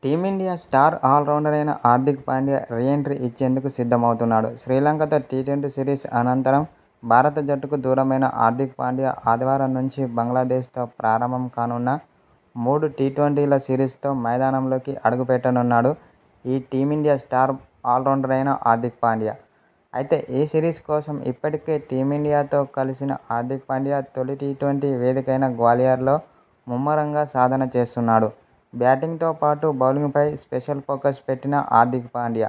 Team India star allrounder అయిన Hardik Pandya re entry ఇచ్చేందుకు సిద్ధమవుతున్నాడు. శ్రీలంకతో టీ20 సిరీస్ అనంతరం భారత జట్టుకు దూరమైన హార్దిక్ పాండ్యా ఆదివారం నుంచి బంగ్లాదేశ్తో ప్రారంభం కానున్న 3 టీ20ల సిరీస్తో మైదానంలోకి అడుగుపెట్టనున్నాడు ఈ టీమిండియా స్టార్ ఆల్రౌండర్ అయిన హార్దిక్ పాండ్యా. అయితే ఈ సిరీస్ కోసం ఇప్పటికే టీమిండియాతో కలిసిన హార్దిక్ పాండ్యా తొలి టీ20 వేదికైన గ్వాలియర్లో ముమ్మరంగా సాధన చేస్తున్నాడు. బ్యాటింగ్తో పాటు బౌలింగ్పై స్పెషల్ ఫోకస్ పెట్టిన హార్దిక్ పాండ్యా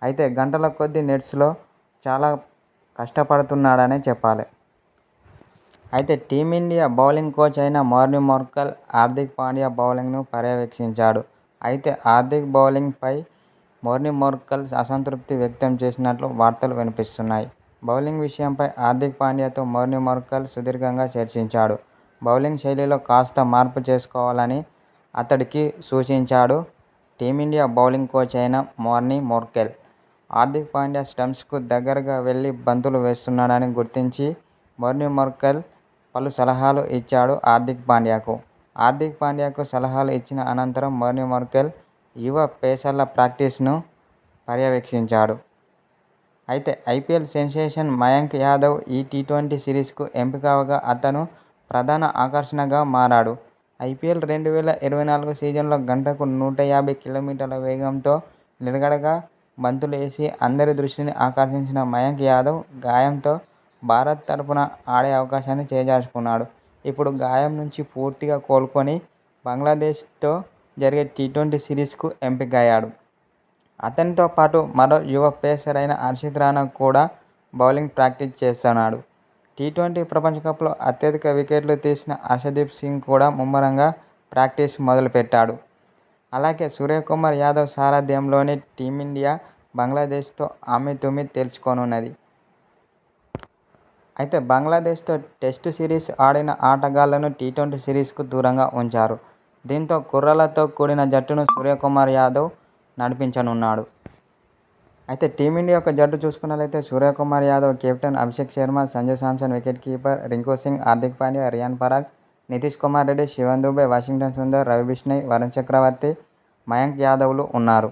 అయితే గంటల కొద్దీ నెట్స్లో చాలా కష్టపడుతున్నాడనే చెప్పాలి. అయితే టీమిండియా బౌలింగ్ కోచ్ అయిన మార్న్ మార్కెల్ హార్దిక్ పాండ్యా బౌలింగ్ను పర్యవేక్షించాడు. అయితే హార్దిక్ బౌలింగ్పై మార్న్ మార్కెల్ అసంతృప్తి వ్యక్తం చేసినట్లు వార్తలు వినిపిస్తున్నాయి. బౌలింగ్ విషయంపై హార్దిక్ పాండ్యాతో మార్న్ మార్కెల్ సుదీర్ఘంగా చర్చించాడు. బౌలింగ్ శైలిలో కాస్త మార్పు చేసుకోవాలని అతడికి సూచించాడు టీమిండియా బౌలింగ్ కోచ్ అయిన మార్న్ మార్కెల్. హార్దిక్ పాండ్యా స్టంప్స్కు దగ్గరగా వెళ్లి బంతులు వేస్తున్నాడని గుర్తించి మార్న్ మార్కెల్ పలు సలహాలు ఇచ్చాడు హార్దిక్ పాండ్యాకు. హార్దిక్ పాండ్యాకు సలహాలు ఇచ్చిన అనంతరం మార్న్ మార్కెల్ యువ పేసర్ల ప్రాక్టీస్ను పర్యవేక్షించాడు. అయితే ఐపీఎల్ సెన్సేషన్ మయాంక్ యాదవ్ ఈ టీ20 సిరీస్కు ఎంపికవగా అతను ప్రధాన ఆకర్షణగా మారాడు. ఐపీఎల్ 2024 సీజన్లో గంటకు 150 కిలోమీటర్ల వేగంతో నిలకడగా బంతులేసి అందరి దృష్టిని ఆకర్షించిన మయాంక్ యాదవ్ గాయంతో భారత్ తరఫున ఆడే అవకాశాన్ని చేజార్చుకున్నాడు. ఇప్పుడు గాయం నుంచి పూర్తిగా కోలుకొని బంగ్లాదేశ్తో జరిగే టీ20 సిరీస్కు ఎంపికయ్యాడు. అతనితో పాటు మరో యువ పేసర్ అయిన హర్షిత్ రాణా కూడా బౌలింగ్ ప్రాక్టీస్ చేస్తున్నాడు. టీ20 ప్రపంచకప్లో అత్యధిక వికెట్లు తీసిన హర్షదీప్ సింగ్ కూడా ముమ్మరంగా ప్రాక్టీస్ మొదలుపెట్టాడు. అలాగే సూర్యకుమార్ యాదవ్ సారథ్యంలోని టీమిండియా బంగ్లాదేశ్తో అమీతుమీ తేల్చుకోనున్నది. అయితే బంగ్లాదేశ్తో టెస్టు సిరీస్ ఆడిన ఆటగాళ్లను టీ20 సిరీస్కు దూరంగా ఉంచారు. దీంతో కుర్రాళ్లతో కూడిన జట్టును సూర్యకుమార్ యాదవ్ నడిపించనున్నాడు. అయితే టీమిండియా యొక్క జట్టు చూసుకున్నట్లయితే Suryakumar Yadav, captain Abhishek Sharma, Sanju Samson, wicket keeper Rinku Singh, Hardik Pandya, Riyan Parag, Nitish Kumar Reddy, Shivam Dube, Washington Sundar, Ravi Bishnoi, Varun Chakravarthy, Mayank యాదవ్లు ఉన్నారు.